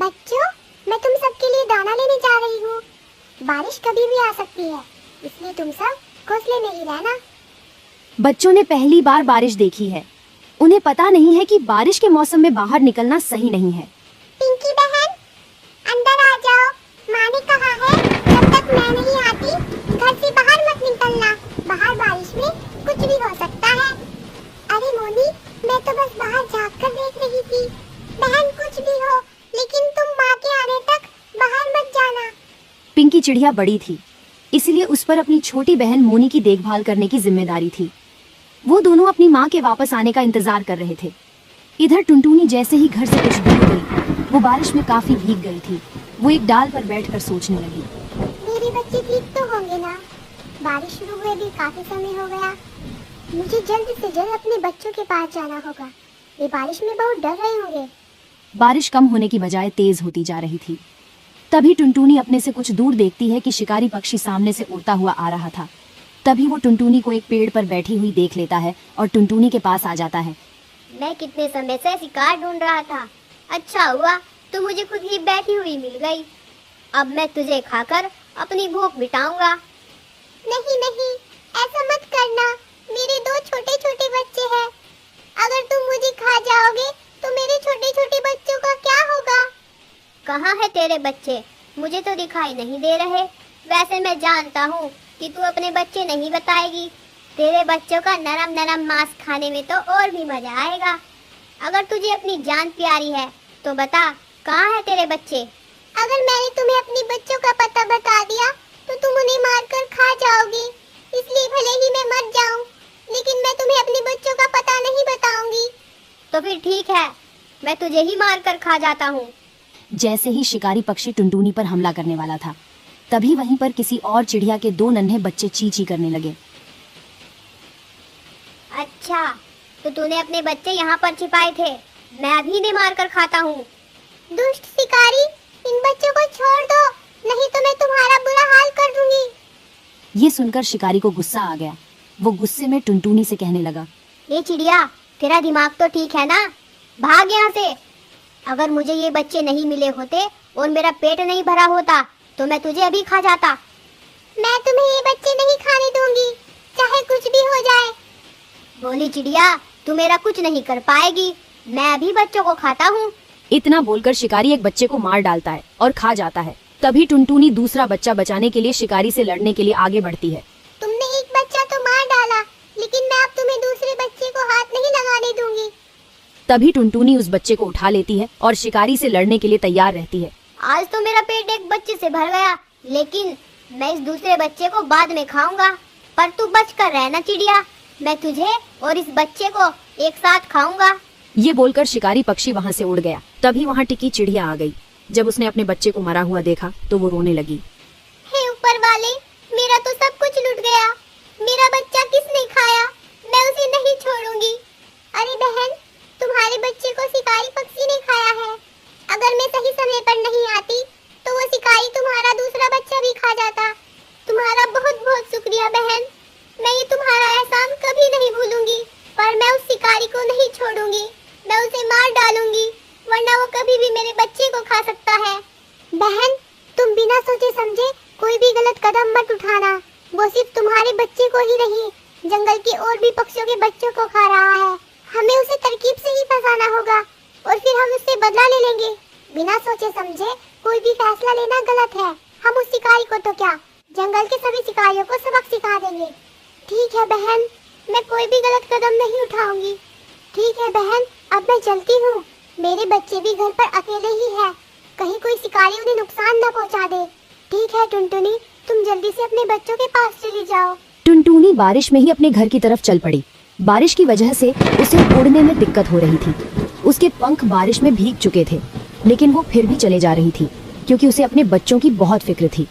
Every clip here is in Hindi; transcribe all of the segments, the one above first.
बच्चों, मैं तुम सबके लिए दाना लेने जा रही हूँ। बारिश कभी भी आ सकती है, इसलिए तुम सब घोंसले में ही रहना। बच्चों ने पहली बार बारिश देखी है। उन्हें पता नहीं है कि बारिश के मौसम में बाहर निकलना सही नहीं है। पिंकी बहन, अंदर आ जाओ। माँ ने कहा है जब तक मैं नहीं आती घर से बाहर मत निकलना। बाहर बारिश में कुछ भी हो सकता है। अरे मोनी, मैं तो बस बाहर झाँक कर देख रही थी। बहन कुछ भी हो, लेकिन तुम माँ के आने तक बाहर मत जाना। पिंकी चिड़िया बड़ी थी, इसलिए उस पर अपनी छोटी बहन मोनी की देखभाल करने की जिम्मेदारी थी। वो दोनों अपनी माँ के वापस आने का इंतजार कर रहे थे। इधर टुनटुनी जैसे ही घर से कुछ दूर गई, वो बारिश में काफी भीग गई थी। वो एक डाल पर बैठकर सोचने लगी। मेरे बच्चे ठीक तो होंगे ना? बारिश शुरू हुए भी काफी समय हो गया। मुझे जल्द से जल्द अपने बच्चों के पास जाना होगा। ये बारिश में बहुत डर रहे होंगे। बारिश कम होने की बजाय तेज होती जा रही थी। तभी टुनटुनी अपने से कुछ दूर देखती है कि शिकारी पक्षी सामने से उड़ता हुआ आ रहा था। तभी वो टुनटुनी को एक पेड़ पर बैठी हुई देख लेता है और टुनटुनी के पास आ जाता है। मैं कितने समय से शिकार ढूंढ रहा था। अच्छा हुआ तू मुझे खुद ही बैठी हुई मिल गई। अब मैं तुझे खाकर अपनी भूख मिटाऊंगा। नहीं नहीं, ऐसा मत करना। मेरे दो छोटे छोटे बच्चे हैं। अगर तुम मुझे खा जाओगे तो मेरे छोटे छोटे बच्चों का क्या होगा? कहाँ है तेरे बच्चे? मुझे तो दिखाई नहीं दे रहे। वैसे मैं जानता हूँ कि तू अपने बच्चे नहीं बताएगी। तेरे बच्चों का नरम नरम मांस खाने में तो और भी मजा आएगा। अगर तुझे अपनी जान प्यारी है तो बता, कहाँ है तेरे बच्चे? अगर मैंने तुम्हें अपने बच्चों का पता बता दिया तो तुम उन्हें मारकर खा जाओगी। इसलिए भले ही मैं मर जाऊं, लेकिन मैं तुम्हें अपने बच्चों का पता नहीं बताऊंगी। तो फिर ठीक है, मैं तुझे ही मार कर खा जाता हूँ। जैसे ही शिकारी पक्षी टुनटुनी पर हमला करने वाला था, तभी वहीं पर किसी और चिड़िया के दो नन्हे बच्चे ची ची करने लगे। अच्छा, तो तूने अपने बच्चे यहाँ पर छिपाए थे। मैं अभी इन्हें मार कर खाता हूँ। दुष्ट शिकारी, इन बच्चों को छोड़ दो, नहीं तो मैं तुम्हारा बुरा हाल कर दूंगी। ये सुनकर शिकारी को गुस्सा आ गया। वो गुस्से में टुनटुनी से कहने लगा, ये चिड़िया, तेरा दिमाग तो ठीक है ना? भाग यहाँ से। अगर मुझे ये बच्चे नहीं मिले होते और मेरा पेट नहीं भरा होता तो मैं तुझे अभी खा जाता। मैं तुम्हें ये बच्चे नहीं खाने दूंगी, चाहे कुछ भी हो जाए। बोली चिड़िया, तू मेरा कुछ नहीं कर पाएगी। मैं अभी बच्चों को खाता हूँ। इतना बोलकर शिकारी एक बच्चे को मार डालता है और खा जाता है। तभी टुनटुनी दूसरा बच्चा बचाने के लिए शिकारी से लड़ने के लिए आगे बढ़ती है। तुमने एक बच्चा तो मार डाला, लेकिन मैं अब तुम्हें दूसरे बच्चे को हाथ नहीं लगाने दूंगी। तभी टुनटुनी उस बच्चे को उठा लेती है और शिकारी से लड़ने के लिए तैयार रहती है। आज तो मेरा पेट एक बच्चे से भर गया, लेकिन मैं इस दूसरे बच्चे को बाद में खाऊंगा। पर तू बच कर रहना चिड़िया, मैं तुझे और इस बच्चे को एक साथ खाऊंगा। ये बोलकर शिकारी पक्षी वहाँ से उड़ गया। तभी वहाँ टिकी चिड़िया आ गई। जब उसने अपने बच्चे को मरा हुआ देखा तो वो रोने लगी। हे ऊपर वाले, मेरा तो सब कुछ लुट गया। मेरा बच्चा किसने खाया? मैं उसे नहीं छोड़ूंगी। अरे बहन, तुम्हारे बच्चे को शिकारी पक्षी ने खाया है। अगर मैं सही समय पर नहीं आती तो वो शिकारी तुम्हारा दूसरा बच्चा भी खा जाता। तुम्हारा बहुत बहुत शुक्रिया बहन। मैं ये तुम्हारा एहसान कभी नहीं भूलूंगी। पर मैं उस शिकारी को नहीं छोड़ूंगी। मैं उसे मार डालूंगी, वरना वो कभी भी मेरे बच्चे को खा सकता है। बहन, तुम बिना सोचे समझे कोई भी गलत कदम मत उठाना। वो सिर्फ तुम्हारे बच्चे को ही नहीं, जंगल के और भी पक्षियों के बच्चों को खा रहा है। हमें उसे तरकीब से ही फंसाना होगा और फिर हम उससे बदला ले लेंगे। बिना सोचे समझे कोई भी फैसला लेना गलत है। हम उस शिकारी को तो क्या, जंगल के सभी शिकारियों को सबक सिखा देंगे। ठीक है बहन, मैं कोई भी गलत कदम नहीं उठाऊंगी। ठीक है बहन, अब मैं चलती हूँ। मेरे बच्चे भी घर पर अकेले ही हैं। कहीं कोई शिकारी उन्हें नुकसान न पहुँचा दे। ठीक है टुनटुनी, तुम जल्दी से अपने बच्चों के पास चली जाओ। टुनटुनी बारिश में ही अपने घर की तरफ चल पड़ी। बारिश की वजह से उसे उड़ने में दिक्कत हो रही थी। उसके पंख बारिश में भीग चुके थे, लेकिन वो फिर भी चले जा रही थी क्योंकि उसे अपने बच्चों की बहुत फिक्र थी।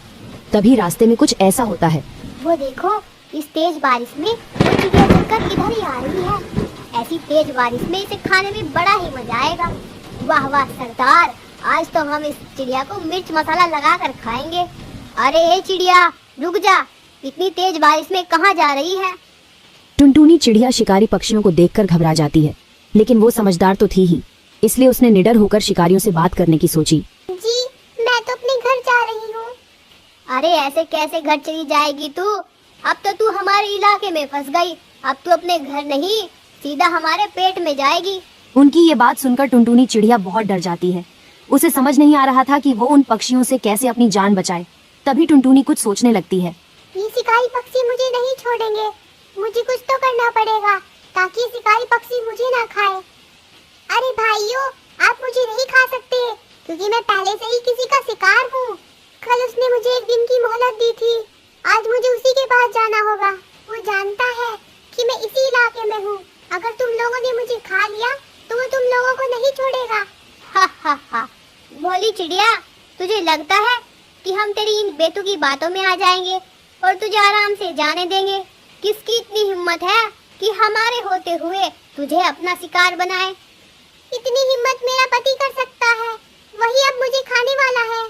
तभी रास्ते में कुछ ऐसा होता है। वो देखो, इस तेज बारिश में वो चिड़िया चलकर इधर ही आ रही है। ऐसी तेज बारिश में इसे खाने में बड़ा ही मजा आएगा। वाह वाह सरदार, आज तो हम इस चिड़िया को मिर्च मसाला लगा कर खाएंगे। अरे ए चिड़िया, रुक जा, इतनी तेज बारिश में कहाँ जा रही है? टुनटुनी चिड़िया शिकारी पक्षियों को देखकर घबरा जाती है, लेकिन वो समझदार तो थी ही, इसलिए उसने निडर होकर शिकारियों से बात करने की सोची। अरे ऐसे कैसे घर चली जाएगी तू? अब तो तू हमारे इलाके में फंस गई। अब तू अपने घर नहीं, सीधा हमारे पेट में जाएगी। उनकी ये बात सुनकर टुनटुनी चिड़िया बहुत डर जाती है। उसे समझ नहीं आ रहा था कि वो उन पक्षियों से कैसे अपनी जान बचाए। तभी टुनटुनी कुछ सोचने लगती है। ये शिकारी पक्षी मुझे नहीं छोड़ेंगे, मुझे कुछ तो करना पड़ेगा ताकि ये शिकारी पक्षी मुझे ना खाए। अरे भाइयों, आप मुझे नहीं खा सकते क्योंकि मैं पहले से ही किसी का शिकार हूँ। कल उसने मुझे एक दिन की मोहलत दी थी, आज मुझे उसी के पास जाना होगा। वो जानता है कि मैं इसी इलाके में हूँ। अगर तुम लोगों ने मुझे खा लिया तो वो तुम लोगों को नहीं छोड़ेगा। हा हा हा। भोली चिड़िया, तुझे लगता है कि हम तेरी इन बेतुकी बातों में आ जाएंगे और तुझे आराम से जाने देंगे? किसकी इतनी हिम्मत है कि हमारे होते हुए तुझे अपना शिकार बनाए? इतनी हिम्मत मेरा पति कर सकता है, वही अब मुझे खाने वाला है।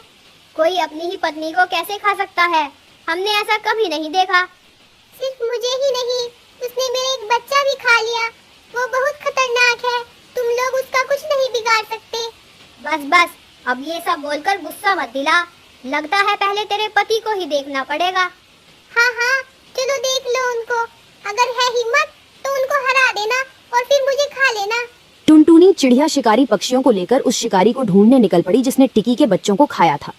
कोई अपनी ही पत्नी को कैसे खा सकता है? हमने ऐसा कभी नहीं देखा। सिर्फ मुझे ही नहीं, उसने मेरा एक बच्चा भी खा लिया। वो बहुत खतरनाक है, तुम लोग उसका कुछ नहीं बिगाड़ सकते। बस बस, अब ये सब बोलकर गुस्सा मत दिला। लगता है पहले तेरे पति को ही देखना पड़ेगा। हाँ हाँ, चलो देख लो उनको। अगर है हिम्मत तो उनको हरा देना और फिर मुझे खा लेना। टुनटुनी चिड़िया शिकारी पक्षियों को लेकर उस शिकारी को ढूंढने निकल पड़ी जिसने टिकी के बच्चों को खाया था।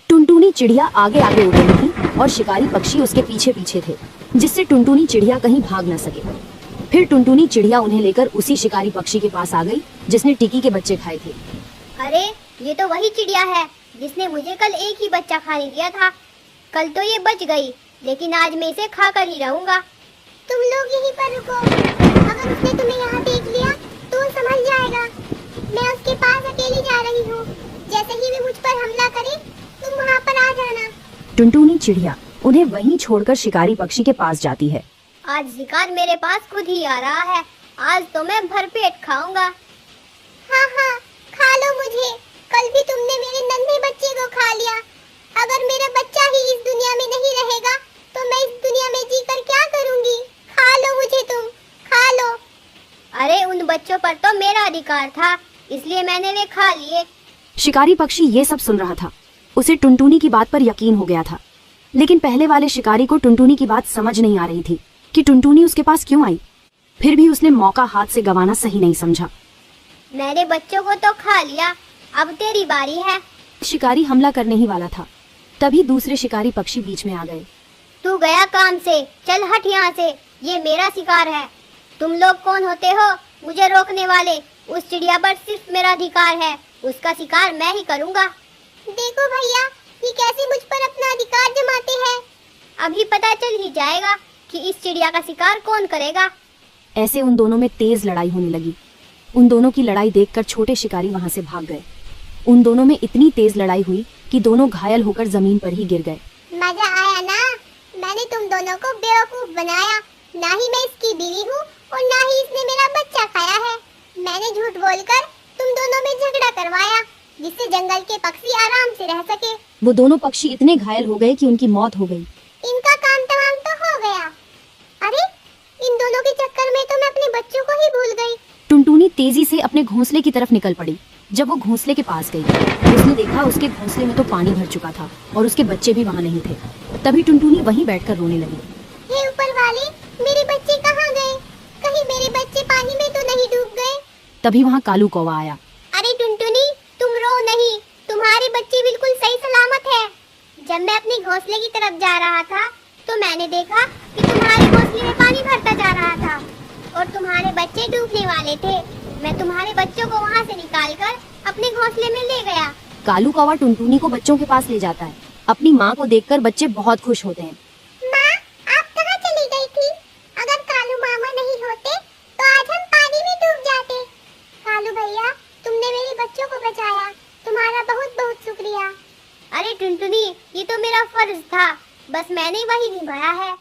टुनटुनी चिड़िया आगे आगे उड़ रही थी और शिकारी पक्षी उसके पीछे पीछे थे, जिससे टुनटुनी चिड़िया कहीं भाग न सके। फिर टुनटुनी चिड़िया उन्हें लेकर उसी शिकारी पक्षी के पास आ गई जिसने टिकी के बच्चे खाए थे। अरे ये तो वही चिड़िया है जिसने मुझे कल एक ही बच्चा खाने दिया था। कल तो ये बच गई, लेकिन आज मैं इसे खाकर ही रहूंगा। तुम लोग यहीं पर रुको। अगर उसने तुम्हें यहाँ देख लिया तो वो समझ जाएगा। मैं उसके पास अकेली जा रही हूँ। जैसे ही वे मुझ पर हमला करे तुम वहाँ पर आ जाना। टुनटुनी चिड़िया उन्हें वहीं छोड़कर शिकारी पक्षी के पास जाती है। आज शिकार मेरे पास खुद ही आ रहा है। आज तो मैं भरपेट खाऊंगा। हाँ हाँ, खा लो मुझे। कल भी तुमने मेरे नन्हे बच्चे को खा लिया। अगर मेरा बच्चा ही इस दुनिया में नहीं रहेगा तो मैं इस दुनिया में जीकर क्या करूँगी? खा लो मुझे, तुम खा लो। अरे उन बच्चों पर तो मेरा अधिकार था, इसलिए मैंने वे खा लिए। शिकारी पक्षी ये सब सुन रहा था। उसे टुनटुनी की बात पर यकीन हो गया था, लेकिन पहले वाले शिकारी को टुनटुनी की बात समझ नहीं आ रही थी कि टुनटुनी उसके पास क्यों आई। फिर भी उसने मौका हाथ से गंवाना सही नहीं समझा। मेरे बच्चों को तो खा लिया, अब तेरी बारी है। शिकारी हमला करने ही वाला था, तभी दूसरे शिकारी पक्षी बीच में आ गए। तू गया काम से, चल हट यहाँ से। ये मेरा शिकार है। तुम लोग कौन होते हो मुझे रोकने वाले? उस चिड़िया पर सिर्फ मेरा अधिकार है, उसका शिकार मैं ही करूँगा। देखो भैया, ये कैसे मुझ पर अपना अधिकार जमाते हैं। अभी पता चल ही जाएगा कि इस चिड़िया का शिकार कौन करेगा। ऐसे उन दोनों में तेज लड़ाई होने लगी। उन दोनों की लड़ाई देखकर छोटे शिकारी वहां से भाग गए। उन दोनों में इतनी तेज लड़ाई हुई कि दोनों घायल होकर जमीन पर ही गिर गए। मजा आया ना? मैंने तुम दोनों को बेवकूफ बनाया। ना ही मैं इसकी बीवी हूँ और ना ही इसने मेरा बच्चा खाया है। मैंने झूठ बोलकर तुम दोनों में झगड़ा करवाया जिससे जंगल के पक्षी आराम से रह सके। वो दोनों पक्षी इतने घायल हो गए कि उनकी मौत हो गई। इनका काम तमाम तो हो गया। अरे इन दोनों के चक्कर में तो मैं अपने बच्चों को ही भूल गई। टुनटुनी तेजी से अपने घोंसले की तरफ निकल पड़ी। जब वो घोंसले के पास गई, उसने देखा उसके घोंसले में तो पानी भर चुका था और उसके बच्चे भी वहाँ नहीं थे। तभी टुनटुनी वहीं बैठकर रोने लगी। हे ऊपर वाले, मेरे बच्चे कहाँ गए? कहीं मेरे बच्चे पानी में तो नहीं डूब गए? तभी वहाँ कालू कौवा आया। अरे टुनटुनी, तुम रो नहीं, तुम्हारे बच्चे बिल्कुल सही सलामत है। जब मैं अपने घोंसले की तरफ जा रहा था तो मैंने देखा कि तुम्हारे घोंसले में पानी भरता जा रहा था और तुम्हारे बच्चे डूबने वाले थे। मैं तुम्हारे बच्चों को वहाँ से निकालकर अपने घोंसले में ले गया। कालू कौवा टुनटुनी को बच्चों के पास ले जाता है। अपनी माँ को देखकर बच्चे बहुत खुश होते हैं। माँ, आप कहाँ चली गई थी? अगर कालू मामा नहीं होते तो आज हम पानी में डूब जाते। कालू भैया, तुमने मेरे बच्चों को बचाया, तुम्हारा बहुत बहुत शुक्रिया। अरे टुनटुनी, ये तो मेरा फर्ज था, बस मैंने वही निभाया है।